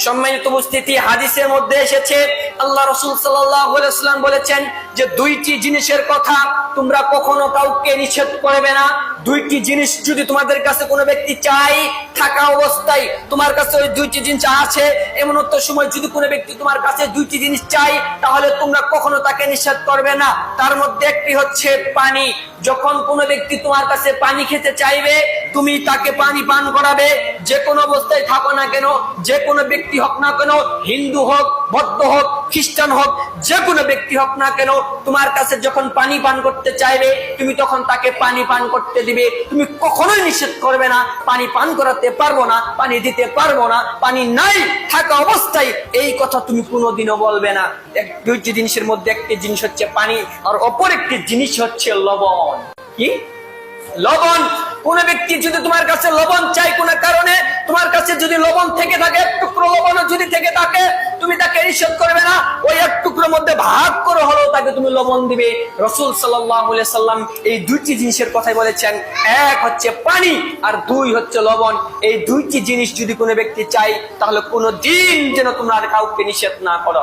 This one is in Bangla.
সম্মানিত উপস্থিতি, হাদিসের মধ্যে এসেছে আল্লাহ রাসূল সাল্লাল্লাহু আলাইহি ওয়াসাল্লাম বলেছেন যে দুইটি জিনিসের কথা তোমরা কখনো কাউকে নিষেধ করবে না। দুইটি জিনিস যদি তোমাদের কাছে কোনো ব্যক্তি চাই, থাকা অবস্থায় তোমার কাছে ওই দুইটি জিনিস আছে, এমন একটা সময় যদি কোনো ব্যক্তি তোমার কাছে দুইটি জিনিস চাই, তাহলে তোমরা কখনো তাকে নিষেধ করবে না। তার মধ্যে একটি হচ্ছে পানি। যখন কোনো ব্যক্তি তোমার কাছে পানি খেতে চাইবে, তুমি তাকে পানি পান করাবে। যে কোনো অবস্থায় থাকো না কেন, যে কোনো ব্যক্তি হোক না কেন, হিন্দু হোক, বৌদ্ধ হোক, খ্রিস্টান হোক, যে কোনো ব্যক্তি হোক না কেন, তোমার কাছে যখন পানি পান করতে চাইবে, তুমি তখন তাকে পানি পান করতে দিবে। তুমি কখনোই নিষেধ করবে না পানি পান করাতে পারবো না, পানি দিতে পারবো না, পানি নাই থাকা অবস্থায় এই কথা তুমি কোনোদিনও বলবে না। দুইটি জিনিসের মধ্যে একটি জিনিস হচ্ছে পানি, আর অপর একটি জিনিস হচ্ছে লবণ। কি? লবণ। কোন ব্যক্তি যদি তোমার কাছে লবণ চাই কোনো কারণে, তোমার কাছে যদি লবণ থেকে থাকে, এক টুকরো লবণ যদি থেকে থাকে, তুমি তাকে নিষেধ করবে না। ওই এক টুকরোর মধ্যে ভাগ করে হলেও তাকে তুমি লবণ দিবে। রাসূল সাল্লাল্লাহু আলাইহি সাল্লাম এই দুইটি জিনিসের কথাই বলেছেন, এক হচ্ছে পানি আর দুই হচ্ছে লবণ। এই দুইটি জিনিস যদি কোনো ব্যক্তি চাই, তাহলে কোনো দিন যেন তোমরা আর কাউকে নিষেধ না করো।